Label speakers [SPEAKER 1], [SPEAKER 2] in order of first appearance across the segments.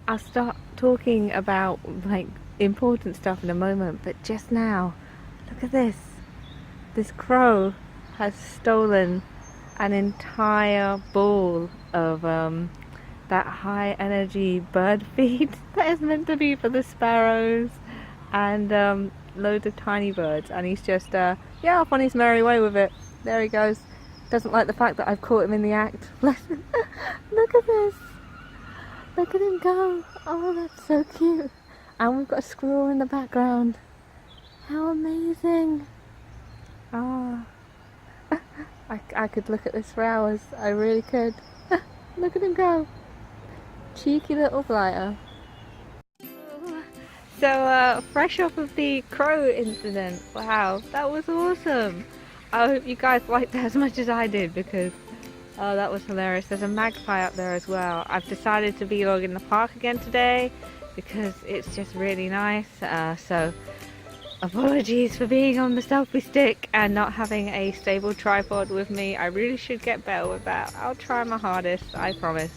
[SPEAKER 1] I'll start talking about like important stuff in a moment, but just now, look at this. This crow has stolen an entire bowl of that high energy bird feed that is meant to be for the sparrows and loads of tiny birds, and he's just yeah, off on his merry way with it. There he goes. Doesn't like the fact that I've caught him in the act. Look at this. Look at him go. Oh, that's so cute. And we've got a squirrel in the background. How amazing. Ah, I could look at this for hours. I really could. Look at him go. Cheeky little blighter. So, fresh off of the crow incident. Wow, that was awesome. I hope you guys liked that as much as I did, because oh, that was hilarious. There's a magpie up there as well. I've decided to vlog in the park again today because it's just really nice. So apologies for being on the selfie stick and not having a stable tripod with me. I really should get better with that. I'll try my hardest, I promise.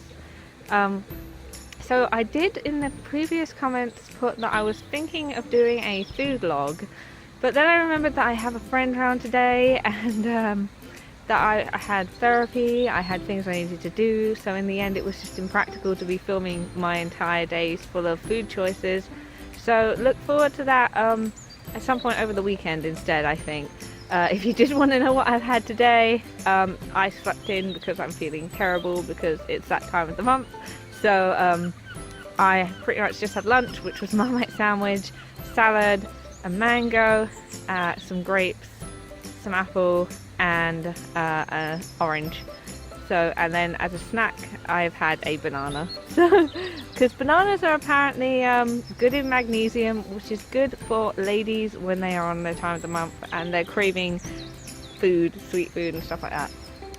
[SPEAKER 1] So I did in the previous comments put that I was thinking of doing a food log, but then I remembered that I have a friend around today and that I had therapy, I had things I needed to do, so in the end it was just impractical to be filming my entire days full of food choices. So look forward to that at some point over the weekend instead, I think. If you did want to know what I've had today, I slept in because I'm feeling terrible because it's that time of the month. So I pretty much just had lunch, which was Marmite sandwich, salad, a mango, some grapes, some apple, and an orange. So, and then as a snack I've had a banana. So, because bananas are apparently good in magnesium, which is good for ladies when they are on their time of the month and they're craving food, sweet food and stuff like that.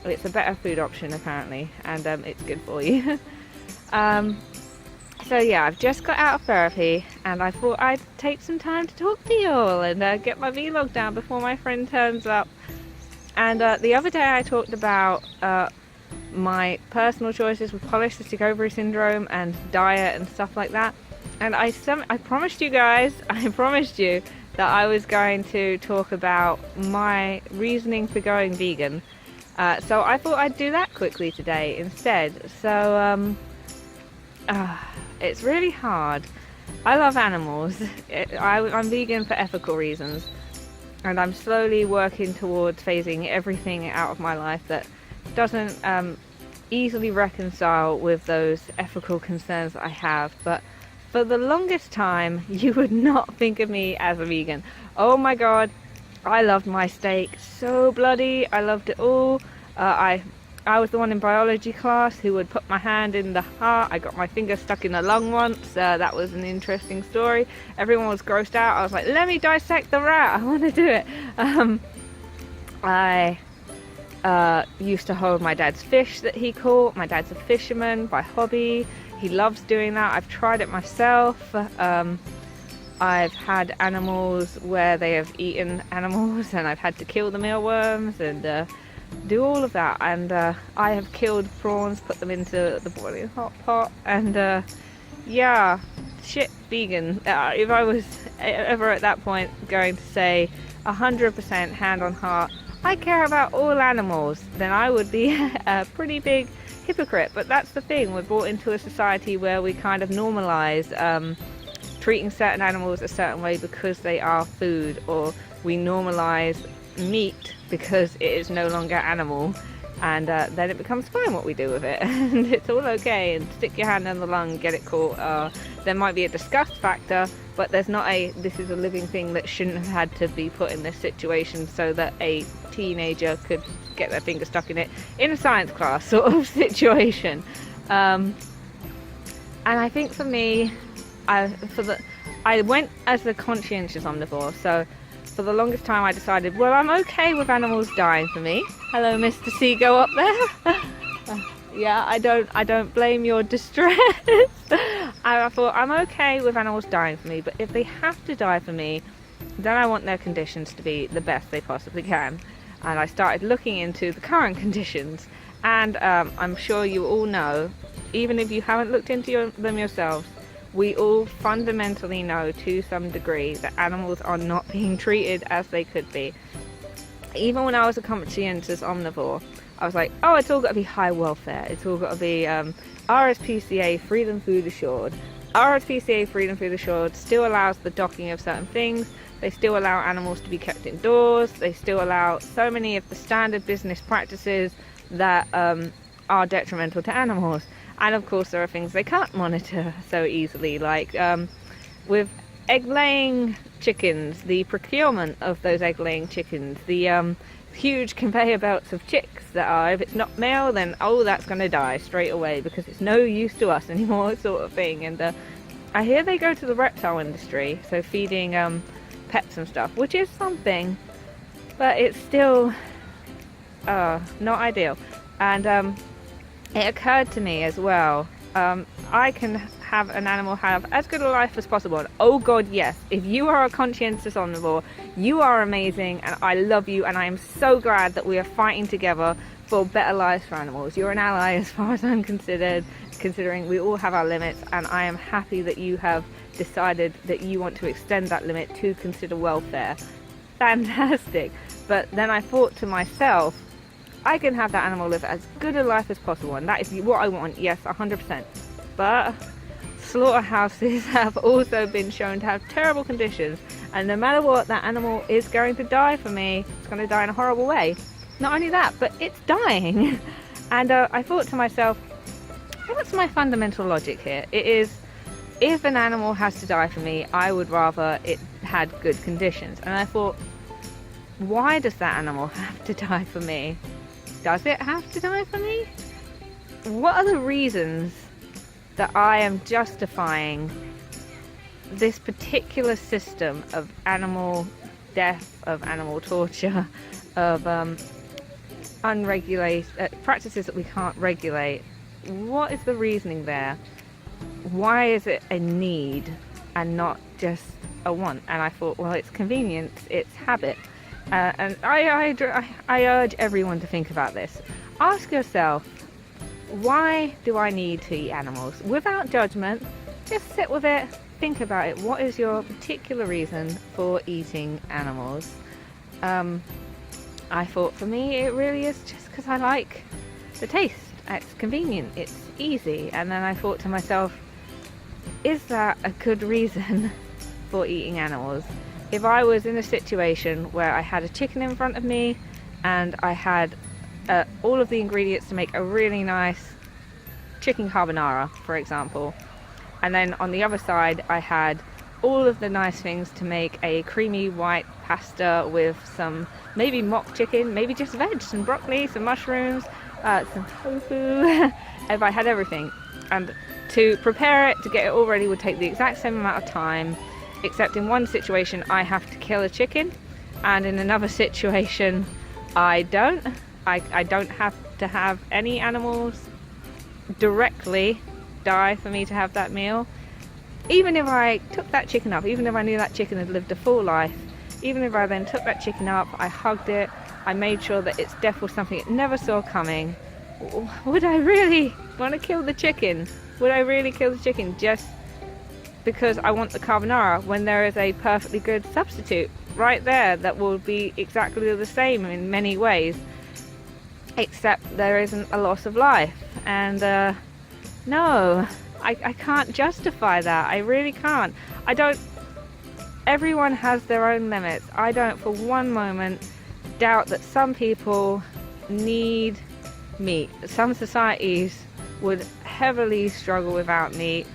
[SPEAKER 1] It's a better food option apparently, and it's good for you. So yeah, I've just got out of therapy and I thought I'd take some time to talk to you all and get my vlog down before my friend turns up. And the other day I talked about my personal choices with polycystic ovary syndrome and diet and stuff like that. And I promised you guys, I promised you that I was going to talk about my reasoning for going vegan. So I thought I'd do that quickly today instead. So it's really hard. I love animals. I'm vegan for ethical reasons. And I'm slowly working towards phasing everything out of my life that doesn't easily reconcile with those ethical concerns that I have. But for the longest time, you would not think of me as a vegan. Oh my god, I loved my steak so bloody. I loved it all. I was the one in biology class who would put my hand in the heart. I got my finger stuck in a lung once. That was an interesting story. Everyone was grossed out. I was like, let me dissect the rat. I want to do it. I used to hold my dad's fish that he caught. My dad's a fisherman by hobby. He loves doing that. I've tried it myself. I've had animals where they have eaten animals and I've had to kill the mealworms and do all of that, and I have killed prawns, put them into the boiling hot pot, and yeah, shit vegan. If I was ever at that point going to say 100% hand on heart, I care about all animals, then I would be a pretty big hypocrite. But that's the thing, we're brought into a society where we kind of normalize treating certain animals a certain way because they are food, or we normalize meat because it is no longer animal, and then it becomes fine what we do with it and it's all okay, and stick your hand in the lung, get it caught. There might be a disgust factor, but there's not a this is a living thing that shouldn't have had to be put in this situation so that a teenager could get their finger stuck in it in a science class sort of situation. And I think for me, I went as a conscientious omnivore, so for the longest time I decided, well, I'm okay with animals dying for me. Hello, Mr. Seago up there. Yeah, I don't blame your distress. I thought I'm okay with animals dying for me, but if they have to die for me, then I want their conditions to be the best they possibly can. And I started looking into the current conditions, and I'm sure you all know, even if you haven't looked into them yourselves, we all fundamentally know to some degree that animals are not being treated as they could be. Even when I was a conscientious omnivore, I was like, oh, it's all got to be high welfare. It's all got to be RSPCA, freedom food assured. RSPCA, freedom food assured, still allows the docking of certain things. They still allow animals to be kept indoors. They still allow so many of the standard business practices that are detrimental to animals. And of course, there are things they can't monitor so easily, like with egg-laying chickens, the procurement of those egg-laying chickens, the huge conveyor belts of chicks that are, if it's not male, then oh, that's going to die straight away because it's no use to us anymore, sort of thing. And I hear they go to the reptile industry, so feeding pets and stuff, which is something, but it's still not ideal. And it occurred to me as well, I can have an animal have as good a life as possible. And oh god, yes, if you are a conscientious omnivore, you are amazing and I love you, and I am so glad that we are fighting together for better lives for animals. You're an ally as far as I'm considering we all have our limits, and I am happy that you have decided that you want to extend that limit to consider welfare. Fantastic. But then I thought to myself, I can have that animal live as good a life as possible, and that is what I want, yes, 100%. But slaughterhouses have also been shown to have terrible conditions, and no matter what, that animal is going to die for me. It's going to die in a horrible way. Not only that, but it's dying. And I thought to myself, what's my fundamental logic here? It is, if an animal has to die for me, I would rather it had good conditions. And I thought, why does that animal have to die for me? Does it have to die for me? What are the reasons that I am justifying this particular system of animal death, of animal torture, of unregulated practices that we can't regulate? What is the reasoning there? Why is it a need and not just a want? And I thought, well, it's convenience, it's habit. And I urge everyone to think about this. Ask yourself, why do I need to eat animals? Without judgment, just sit with it, think about it. What is your particular reason for eating animals? I thought for me it really is just because I like the taste. It's convenient, it's easy. And then I thought to myself, is that a good reason for eating animals? If I was in a situation where I had a chicken in front of me and I had all of the ingredients to make a really nice chicken carbonara, for example, and then on the other side I had all of the nice things to make a creamy white pasta with some maybe mock chicken, maybe just veg, some broccoli, some mushrooms, some tofu. If I had everything, and to prepare it, to get it all ready, would take the exact same amount of time, except in one situation I have to kill a chicken, and in another situation I don't. I don't have to have any animals directly die for me to have that meal. Even if I took that chicken up, even if I knew that chicken had lived a full life, even if I then took that chicken up, I hugged it, I made sure that its death was something it never saw coming, would I really want to kill the chicken? Would I really kill the chicken just because I want the carbonara, when there is a perfectly good substitute right there that will be exactly the same in many ways, except there isn't a loss of life? And no, I can't justify that. I really can't. Everyone has their own limits. I don't for one moment doubt that some people need meat. Some societies would heavily struggle without meat,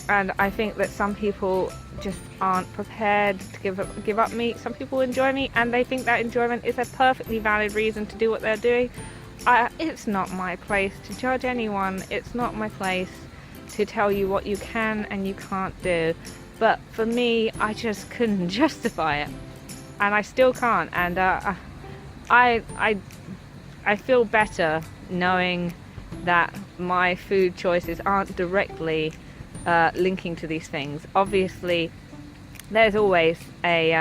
[SPEAKER 1] and I think that some people just aren't prepared to give up meat. Some people enjoy meat, and they think that enjoyment is a perfectly valid reason to do what they're doing. It's not my place to judge anyone. It's not my place to tell you what you can and you can't do. But for me, I just couldn't justify it, and I still can't. And I feel better knowing that my food choices aren't directly linking to these things. Obviously, there's always a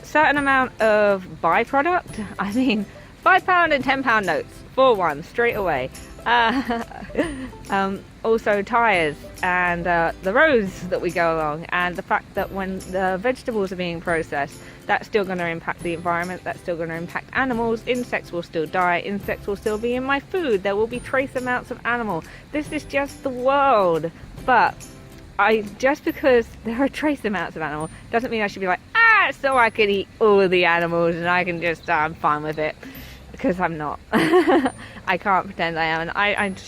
[SPEAKER 1] certain amount of byproduct. I mean, £5 and £10 notes for one straight away. Also tyres and the roads that we go along, and the fact that when the vegetables are being processed, that's still going to impact the environment, that's still going to impact animals, insects will still die, insects will still be in my food, there will be trace amounts of animal. This is just the world. But just because there are trace amounts of animal doesn't mean I should be like, so I can eat all of the animals and I can just, I'm fine with it, because I'm not. I can't pretend I am, and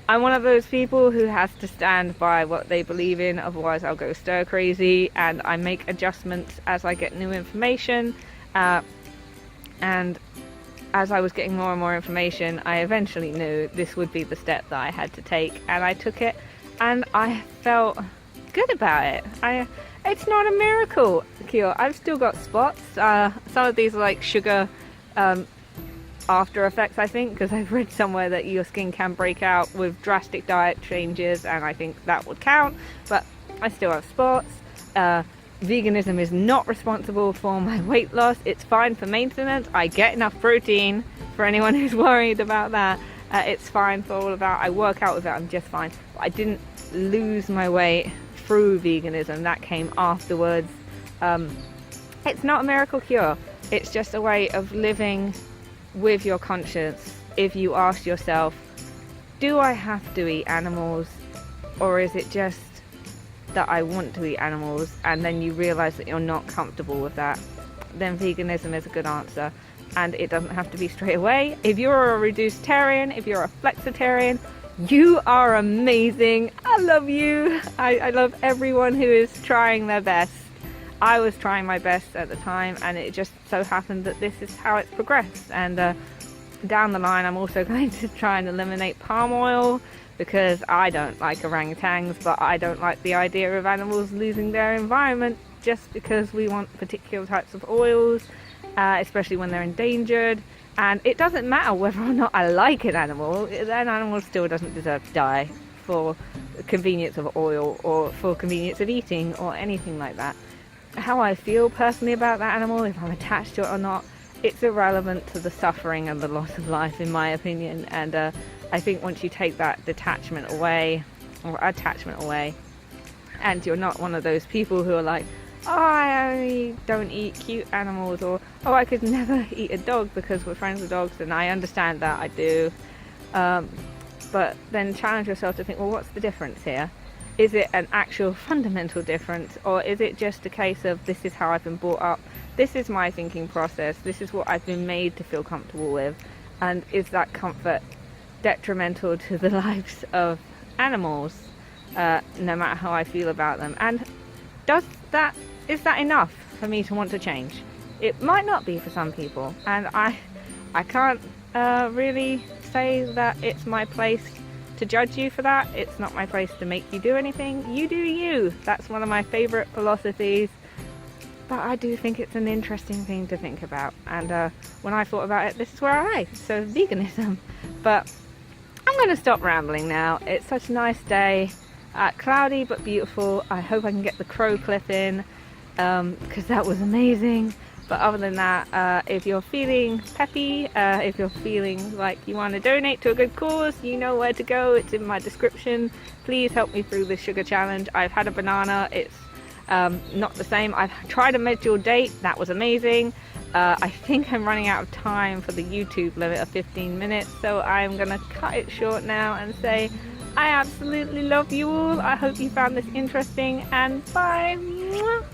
[SPEAKER 1] I'm one of those people who has to stand by what they believe in, otherwise I'll go stir crazy, and I make adjustments as I get new information. And as I was getting more and more information, I eventually knew this would be the step that I had to take, and I took it, and I felt good about it. It's not a miracle cure. I've still got spots. Some of these are like sugar after effects, I think, because I've read somewhere that your skin can break out with drastic diet changes, and I think that would count, but I still have spots. Veganism is not responsible for my weight loss. It's fine for maintenance. I get enough protein, for anyone who's worried about that. It's fine for all of that. I work out with it, I'm just fine. But I didn't lose my weight through veganism. That came afterwards. It's not a miracle cure. It's just a way of living with your conscience. If you ask yourself, do I have to eat animals, or is it just that I want to eat animals, and then you realize that you're not comfortable with that, then veganism is a good answer. And it doesn't have to be straight away. If you're a reducetarian, if you're a flexitarian, you are amazing. I love you. I love everyone who is trying their best. I was trying my best at the time, and it just so happened that this is how it's progressed. And down the line, I'm also going to try and eliminate palm oil, because I don't like orangutans, but I don't like the idea of animals losing their environment just because we want particular types of oils, especially when they're endangered. And it doesn't matter whether or not I like an animal still doesn't deserve to die for convenience of oil or for convenience of eating or anything like that. How I feel personally about that animal, if I'm attached to it or not, it's irrelevant to the suffering and the loss of life, in my opinion. And I think once you take that detachment away, or attachment away, and you're not one of those people who are like, oh, I only don't eat cute animals, or oh, I could never eat a dog because we're friends with dogs, and I understand that, I do. But then challenge yourself to think, well, what's the difference here? Is it an actual fundamental difference, or is it just a case of this is how I've been brought up, this is my thinking process, this is what I've been made to feel comfortable with, and is that comfort detrimental to the lives of animals, no matter how I feel about them? And is that enough for me to want to change? It might not be for some people, and I can't really say that it's my place to judge you for that. It's not my place to make you do anything. You do you. That's one of my favorite philosophies, but I do think it's an interesting thing to think about. And when I thought about it, this is where I lay. So veganism. But I'm going to stop rambling now. It's such a nice day, cloudy but beautiful. I hope I can get the crow clip in, because that was amazing. But other than that, if you're feeling peppy, if you're feeling like you want to donate to a good cause, you know where to go. It's in my description. Please help me through this sugar challenge. I've had a banana. It's not the same. I've tried a medjool date. That was amazing. I think I'm running out of time for the YouTube limit of 15 minutes, so I'm going to cut it short now and say I absolutely love you all. I hope you found this interesting, and bye. Mwah.